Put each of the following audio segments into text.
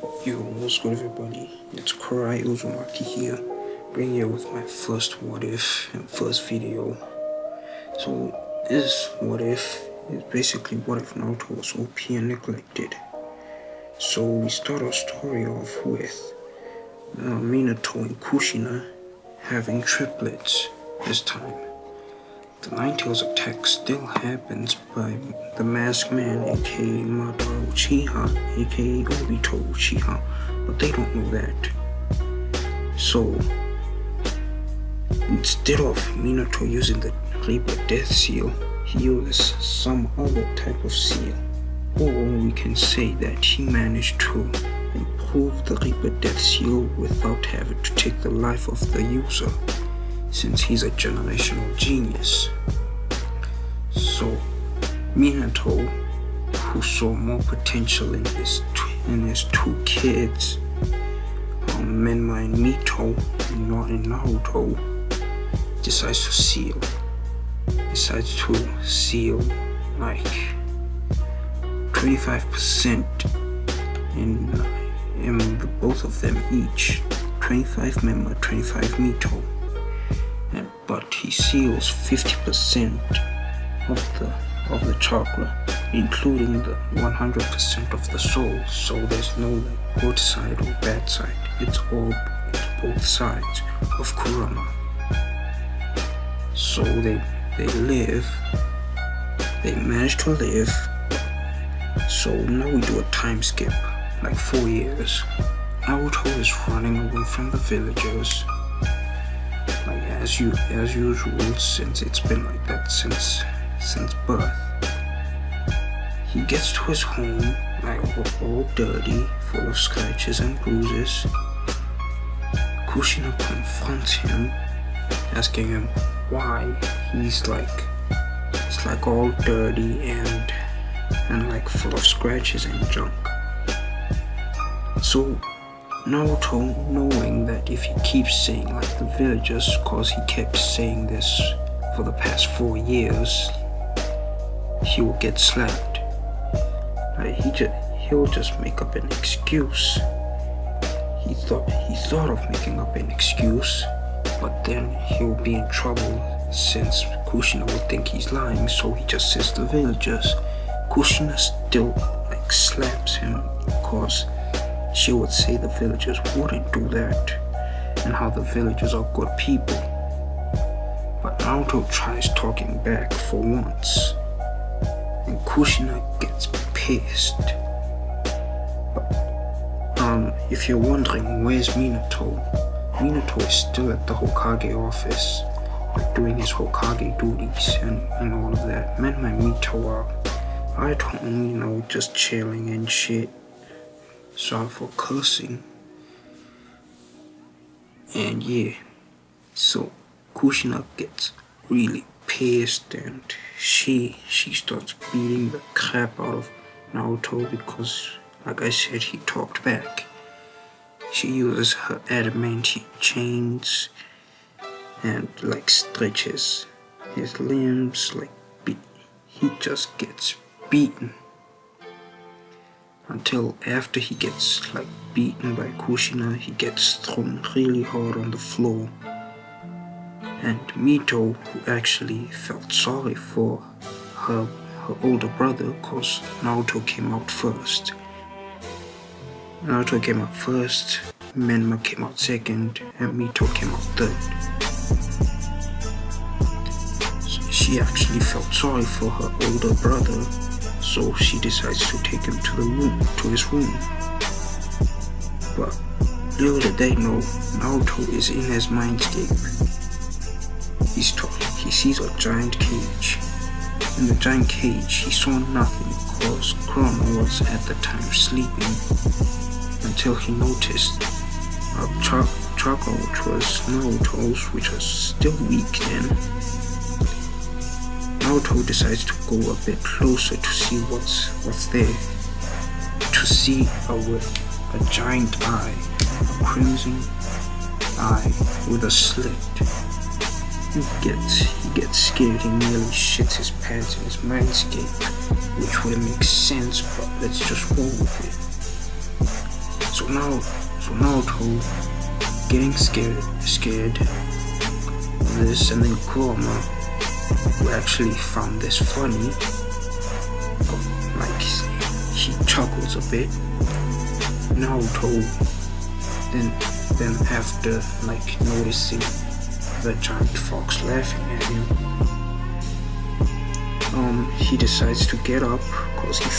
Yo, what's good everybody? It's Kurai Uzumaki here, bringing you with my first what if and first video. So this what if is basically what if Naruto was OP and neglected. So we start our story off with Minato and Kushina having triplets this time. The Nine Tails attack still happens by the Masked Man, aka Madara Uchiha, aka Obito Uchiha, but they don't know that. So, instead of Minato using the Reaper Death Seal, he uses some other type of seal. Or we can say that he managed to improve the Reaper Death Seal without having to take the life of the user, since he's a generational genius. So Minato, who saw more potential in his two kids, Menma and Mito, not in Naruto, decides to seal like 25% in the both of them each, 25 Menma, 25 Mito. But he seals 50% of the chakra, including the 100% of the soul. So there's no like good side or bad side. It's both sides of Kurama. So they manage to live. So now we do a time skip, like 4 years. Naruto is running away from the villagers. Like as usual, since it's been like that since birth. He gets to his home, like all dirty, full of scratches and bruises. Kushina confronts him, asking him why he's like all dirty and like full of scratches and junk. So Naruto, knowing that if he keeps saying like the villagers, cause he kept saying this for the past 4 years, he will get slapped. Like he'll just make up an excuse. He thought of making up an excuse, but then he'll be in trouble since Kushina would think he's lying, so he just says the villagers. Kushina still like slaps him cause she would say the villagers wouldn't do that, and how the villagers are good people. But Naruto tries talking back for once, and Kushina gets pissed. But if you're wondering where's Minato is still at the Hokage office, like doing his Hokage duties and all of that. Menma and Mito are at home, just chilling and shit. Sorry for cursing. And yeah, so Kushina gets really pissed and she starts beating the crap out of Naruto because, like I said, he talked back. She uses her adamantium chains and like stretches his limbs, he just gets beaten. Until after he gets like beaten by Kushina, he gets thrown really hard on the floor. And Mito, who actually felt sorry for her older brother, cause Naruto came out first. Menma came out second, and Mito came out third. She actually felt sorry for her older brother, so she decides to take him to his room. But little did they know, Naruto is in his mindscape. He sees a giant cage. In the giant cage, he saw nothing cause Kurama was at the time sleeping, until he noticed a chakra, which was Naruto's, which was still weak then. Naruto decides to go a bit closer to see what's there. To see a giant eye, a crimson eye with a slit. He gets scared and nearly shits his pants in his mindscape, which would make sense, but let's just roll with it. So Naruto getting scared of this, and then Kurama, who actually found this funny, like he chuckles a bit. Naruto then after like noticing the giant fox laughing at him, he decides to get up because he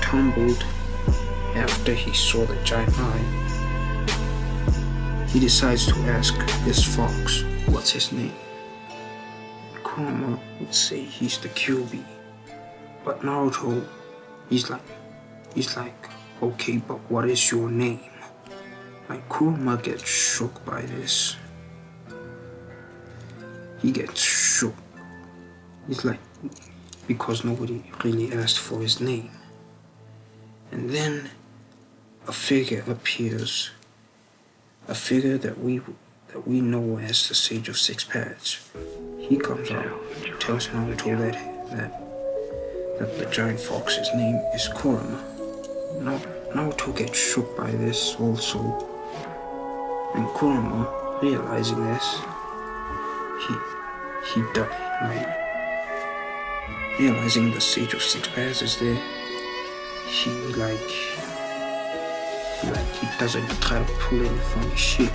tumbled after he saw the giant eye. He decides to ask this fox what's his name. Kurama would say he's the QB, but Naruto, he's like, okay, but what is your name? Like Kurama gets shook by this. He gets shook. He's like, because nobody really asked for his name. And then a figure appears, a figure that we know as the Sage of Six Paths. He comes out, tells Naruto that the giant fox's name is Kurama. Naruto gets shook by this also, and Kurama, realizing this, he died. Right? Realizing the Sage of Six Paths is there, he doesn't try to pull any funny shit.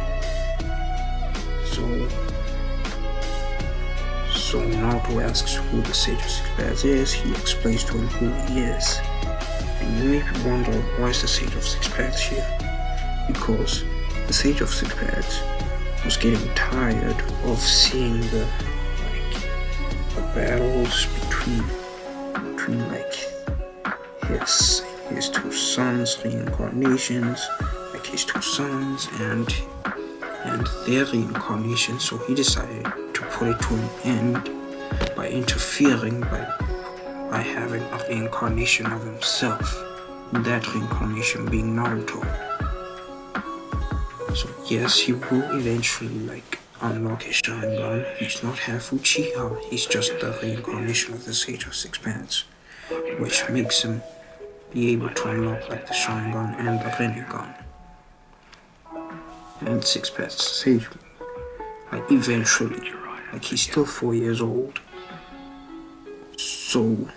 So Naruto asks who the Sage of Six Paths is. He explains to him who he is. And you may be wondering, why is the Sage of Six Paths here? Because the Sage of Six Paths was getting tired of seeing the battles between like his two sons, reincarnations, like his two sons and their reincarnation. So he decided to put it to an end by interfering by having a reincarnation of himself, and that reincarnation being Naruto. So yes, he will eventually like unlock his Sharingan. He's not half Uchiha, he's just the reincarnation of the Sage of Six Paths, which makes him be able to unlock like the Sharingan and the Rinnegan. And Six Paths Sage, like eventually, like he's still 4 years old. So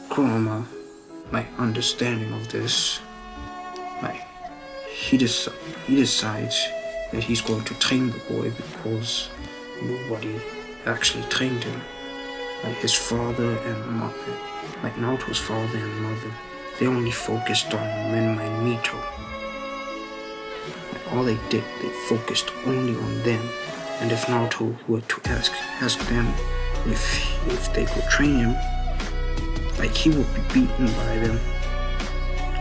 Kurama, like understanding of this, like he decides that he's going to train the boy because nobody actually trained him. Like his father and mother, like Naruto's father and mother, they only focused on Menma and Mito. Like all they did, they focused only on them. And if Naruto were to ask them if they could train him, like he would be beaten by them.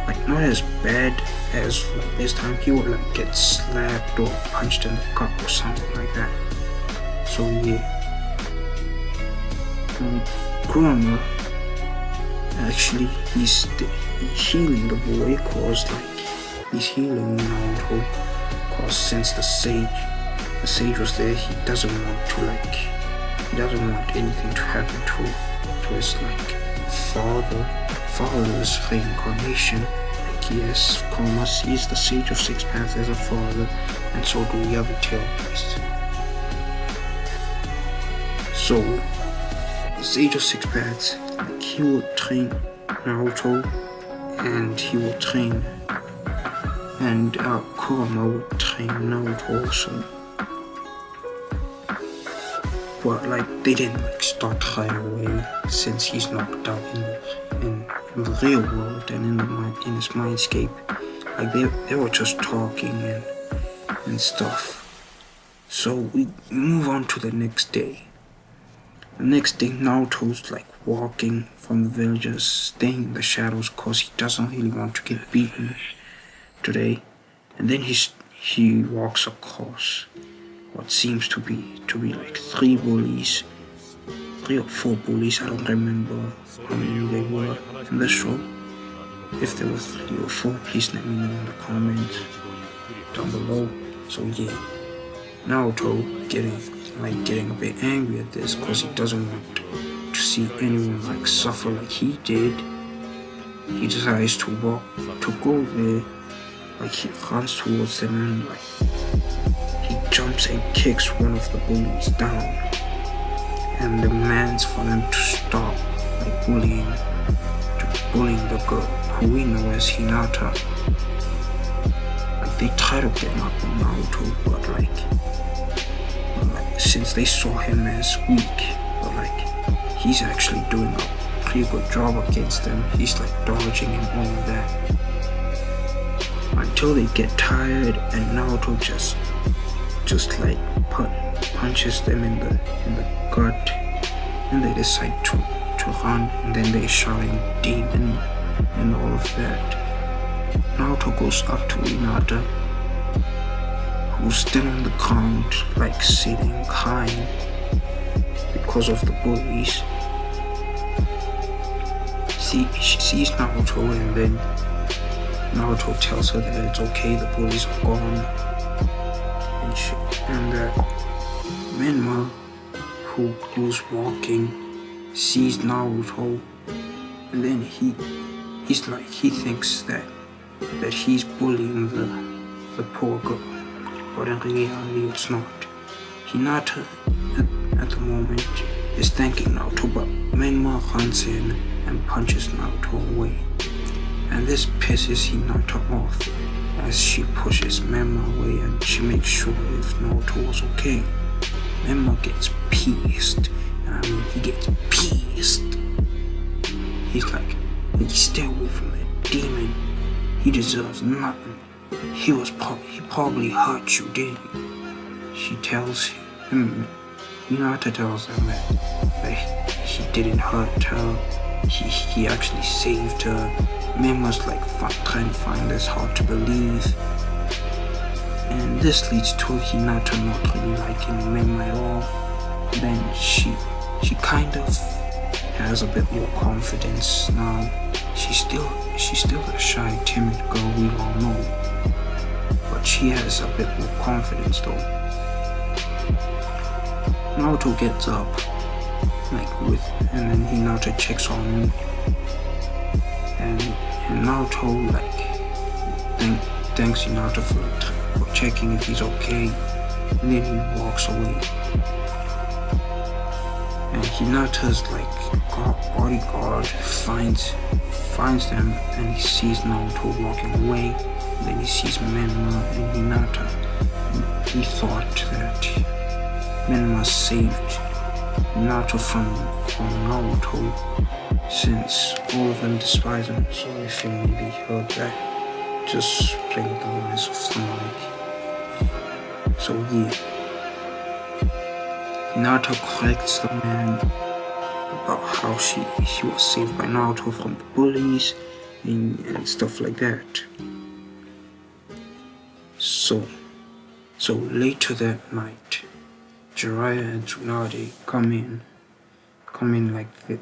Like not as bad as like this time, he would like get slapped or punched in the gut or something like that. So yeah, Kurama actually he's healing the boy, cause like he's healing Naruto, cause since the sage was there, he doesn't want anything to happen to his like father's reincarnation. Like yes, Kurama sees the Sage of Six Paths as a father, and so do the other tail priests. So the Sage of Six Paths, like he would train Naruto, and he would train, and Kurama would train Naruto also. But like they didn't like start right away, since he's knocked out in the real world and in his mindscape. Like they were just talking and stuff. So we move on to the next day. The next day, Naruto's like walking from the villagers, staying in the shadows cause he doesn't really want to get beaten today. And then he walks across what seems to be like 3 or 4 bullies. I don't remember how many they were in the show. If there were 3 or 4, please let me know in the comments down below. So yeah, Naruto getting a bit angry at this because he doesn't want to see anyone like suffer like he did. He decides to go there Like he runs towards them and like he jumps and kicks one of the bullies down and demands for them to stop like bullying the girl who we know as Hinata. Like they try to get up on Naruto, but like since they saw him as weak, but like he's actually doing a pretty good job against them. He's like dodging and all of that until they get tired and Naruto just like punches them in the gut, and they decide to run, and then they shouting demon and all of that. Naruto goes up to Hinata, who's still on the ground, like sitting, crying because of the bullies. She sees Naruto, and then Naruto tells her that it's okay, the bullies are gone, and that Menma, who's walking, sees Naruto, and then he thinks that he's bullying the poor girl, but in reality it's not. Hinata at the moment is thanking Naruto, but Menma runs in and punches Naruto away, and this pisses Hinata off as she pushes Menma away, and she makes sure if Naruto was okay. Menma gets pissed. I mean, he gets pissed. He's like, stay away from that demon. He deserves nothing. He probably hurt you, didn't he? She tells him, Hinata tells him that he didn't hurt her. He actually saved her. Menma's like trying to find this hard to believe. And this leads to Hinata not really liking Menma at all. Then she kind of has a bit more confidence now. She's still a shy, timid girl, we all know, but she has a bit more confidence though. Naruto gets up, and then Hinata checks on him, and Naruto thanks Hinata for checking if he's okay, and then he walks away. And Hinata's bodyguard finds them, and he sees Naruto walking away. And then he sees Menma and Hinata. And he thought that Menma saved Naruto from Naruto, since all of them despise him. So if you maybe heard that, just playing the voice of the mic. So yeah. Hinata corrects the man about how she was saved by Naruto from the bullies and stuff like that. So later that night, Jiraiya and Tsunade come in like the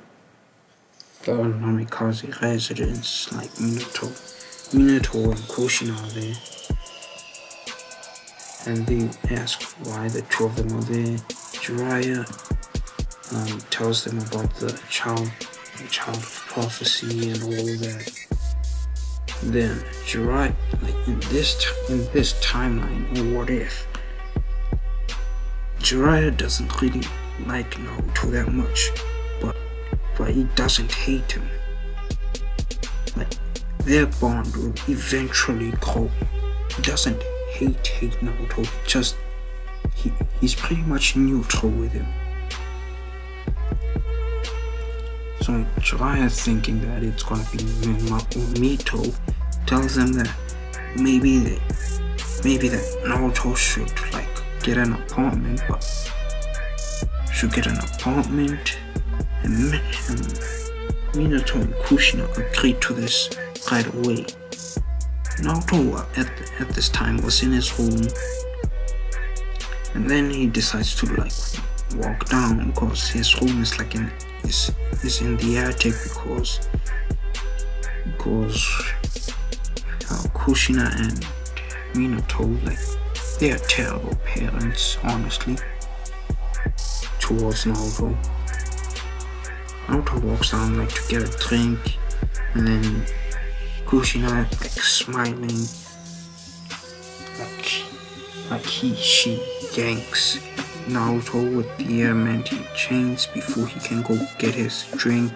Namikaze residence, like Minato and Kushina are there. And they ask why the two of them are there. Jiraiya tells them about the child of prophecy and all of that. Then Jiraiya, in this timeline, or what if, Jiraiya doesn't really like Naruto that much, but he doesn't hate him. Their bond will eventually grow. He doesn't hate Naruto, just he's pretty much neutral with him. So Jiraiya, thinking that it's gonna be Menma or Mito, tells them that maybe that Naruto should get an apartment, and Minato and Kushina agreed to this right away. Naruto at this time was in his room, and then he decides to walk down, because his room is is in the attic, because Kushina and Minato, they are terrible parents, honestly, towards Naruto. Naruto walks down to get a drink, and then Kushina smiling Like she yanks Naruto with the adamantine chains before he can go get his drink,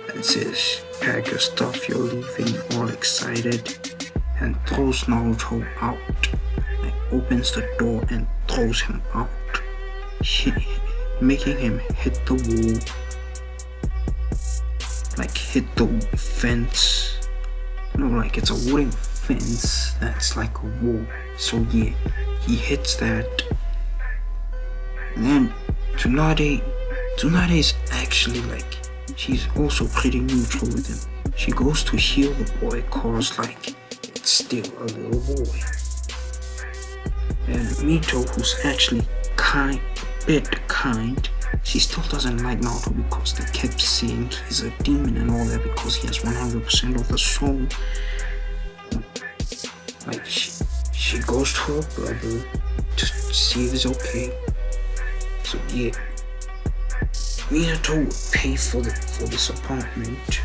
and says, "Pack your stuff, you're leaving," all excited, and throws Naruto out. Like opens the door and throws him out, making him hit the wall, like hit the fence. No, like it's a wooden fence that's like a wall. So yeah, he hits that. And then Tsunade is actually like, she's also pretty neutral with him. She goes to heal the boy cause like it's still a little boy. And Mito, who's actually kind, she still doesn't like Naruto because they kept saying he's a demon and all that because he has 100% of the soul. Like she goes to her brother to see if it's okay. So yeah, Minato would pay for this apartment.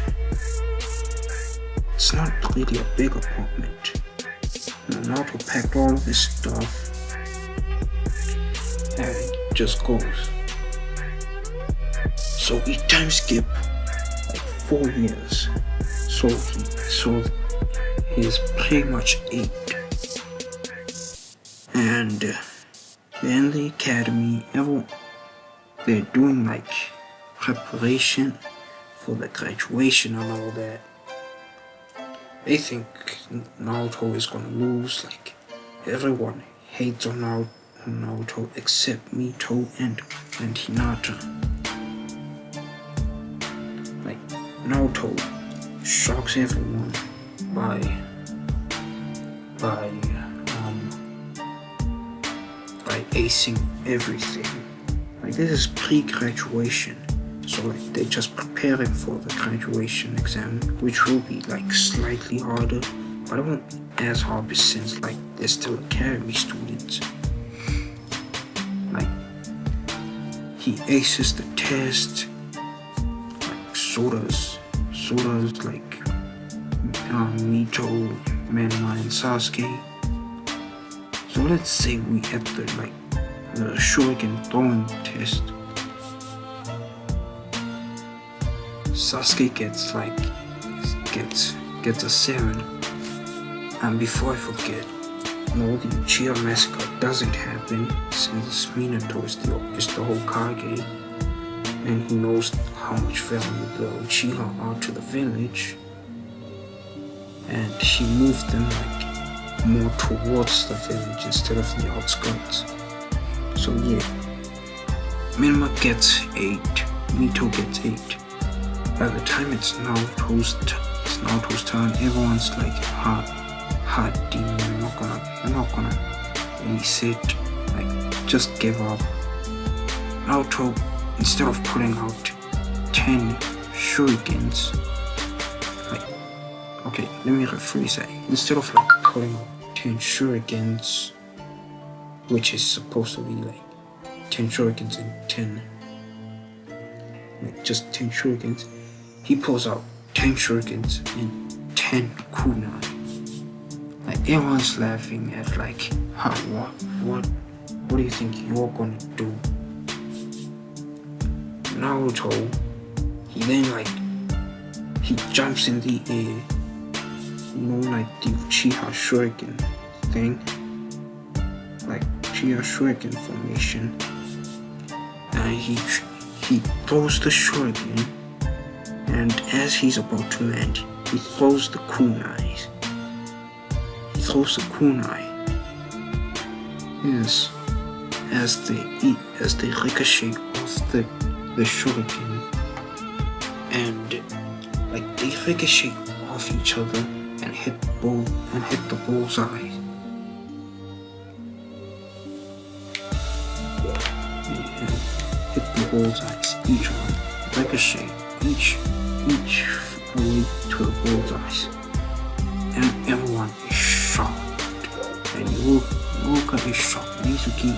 It's not really a big apartment. Naruto packed all of his stuff and just goes. So we time skip like 4 years. So he's pretty much 8. And they're in the academy. They're doing like preparation for the graduation and all that. They think Naruto is gonna lose. Like everyone hates on Naruto except Mito and Hinata. Like Naruto shocks everyone by acing everything. Like this is pre-graduation, so like they're just preparing for the graduation exam, which will be like slightly harder, but it won't be as hard since like they're still academy students. Like he aces the test, like Soda's like Mito, Manma, and Sasuke. So let's say we have the shuriken throwing test. Sasuke gets a 7. And before I forget, no, the Uchiha massacre doesn't happen since Minato is the Hokage, and he knows how much value the Uchiha are to the village, and he moved them like more towards the village instead of the outskirts. So yeah, Minma gets 8, Mito gets 8. By the time it's Naruto's turn, everyone's like, hard demon, we're not gonna ace it, like just give up. Naruto, instead of putting out 10 shurikens, like, okay, let me rephrase that. Instead of like putting out 10 shurikens, which is supposed to be like 10 shurikens and 10, like just 10 shurikens, he pulls out 10 shurikens and 10 kunai. Like everyone's laughing at like, what do you think you're gonna do? Naruto, he then like, he jumps in the air, like the Uchiha Shuriken thing, like Uchiha Shuriken formation, and he throws the Shuriken, and as he's about to land, he throws the kunais. Yes, as they ricochet off the shuriken, and like they ricochet off each other and hit the bullseye. Hit the bullseyes, each one ricochet, each way to the bullseyes, and everyone is shocked. And Yuka is shocked. Mizuki,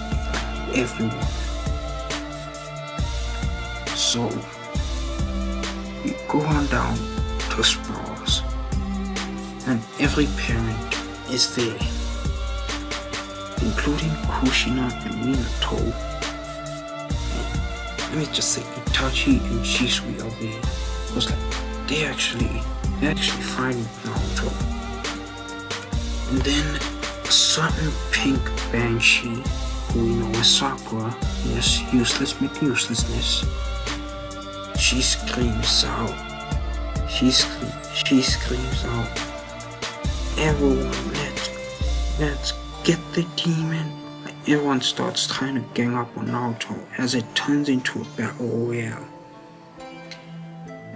everyone. So we go on down to Sprawls, and every parent is there. including Kushina and Minato. And let me just say, Itachi and Shisui are there. Because like they're actually fighting Naruto. And then a certain pink banshee, who we know as Sakura, yes, useless make uselessness. She screams out. She screams out. Everyone, let's get the demon. Everyone starts trying to gang up on Naruto as it turns into a battle royale.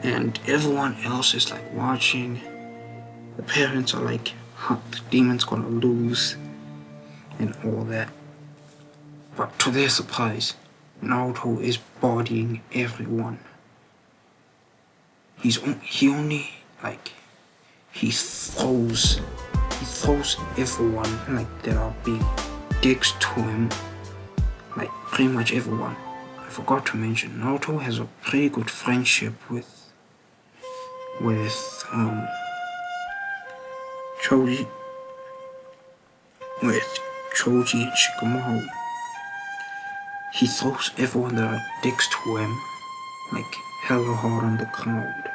And everyone else is like watching. The parents are like, the demon's gonna lose and all that. But to their surprise, Naruto is bodying everyone. He throws everyone like that are being dicks to him, like pretty much everyone. I forgot to mention, Naruto has a pretty good friendship with Choji and Shikamaru. He throws everyone that are dicks to him like hella hard on the ground.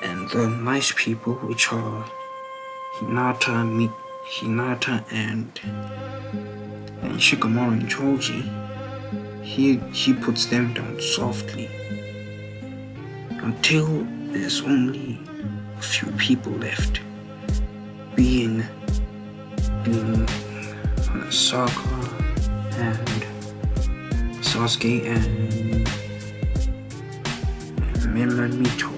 And the nice people, which are Hinata and Shikamaru and Choji, he puts them down softly until there's only a few people left, being Sakura and Sasuke and Mito.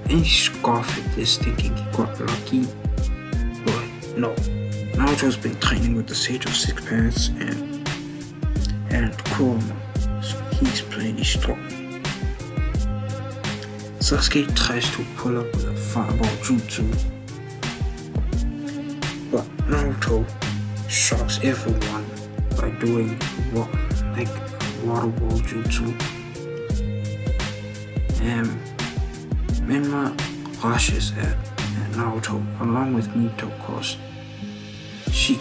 And he scoffed at this, thinking he got lucky. But no, Naruto's been training with the Sage of Six Paths and Kurama, so he's pretty strong. Sasuke tries to pull up with a fireball jutsu, but Naruto shocks everyone by doing like water ball jutsu. And Menma rushes at Naruto along with Mito, cause she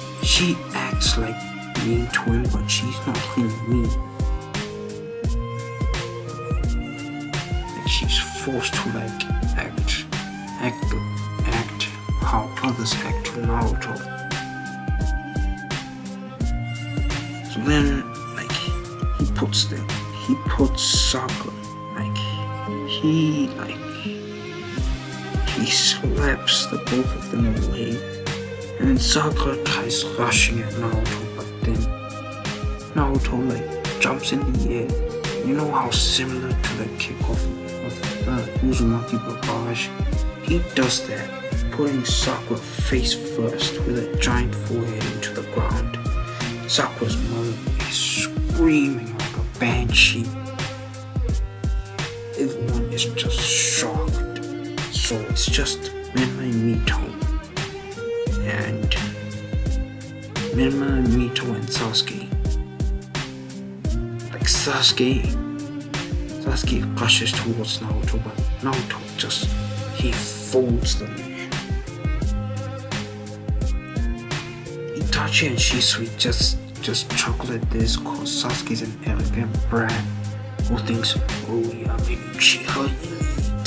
acts like mean to him, but she's not really mean. Like she's forced to like act how others act to Naruto. So then like he puts Sakura, he slaps the both of them away, and then Sakura tries rushing at Naruto, but then Naruto like jumps in the air. You know how similar to the kickoff of Uzumaki Barrage? He does that, putting Sakura face first with a giant forehead into the ground. Sakura's mother is screaming like a banshee. Everyone is just shocked. So it's just Menma and Mito and Sasuke. Like Sasuke rushes towards Naruto, but Naruto he folds the man. Itachi and Shisui just chuckle at this, cause Sasuke's an arrogant brat who thinks, oh yeah, maybe Uchiha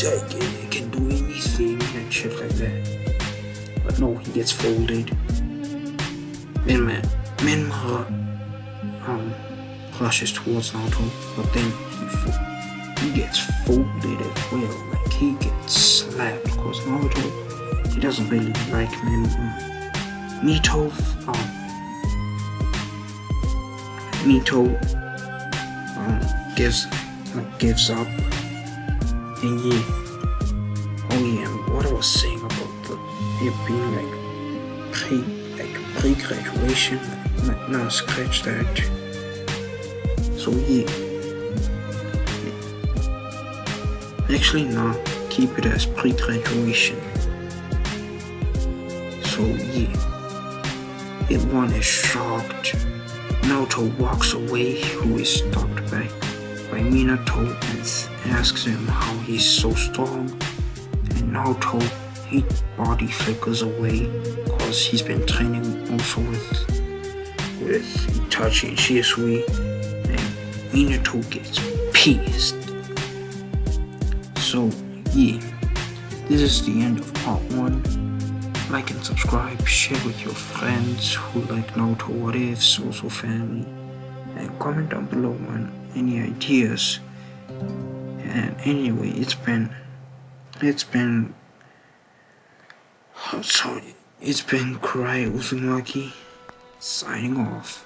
Elite, can do anything and shit like that. But no, he gets folded. Menma rushes towards Naruto, but then he gets folded as well. Like he gets slapped, cause Naruto, he doesn't really like Menma. Mito gives up. And what I was saying about it being pre-graduation, nah, scratch that. So actually nah, keep it as pre-graduation. So everyone is shocked. Naruto walks away, who is stopped by Minato and asks him how he's so strong, and Naruto, he body flickers away because he's been training also with Itachi and Shisui, and Minato gets pissed. So yeah, this is the end of part 1. Like and subscribe, share with your friends who like Naruto What Ifs, also family, and comment down below on any ideas. And anyway, it's been Kurai Uzumaki signing off.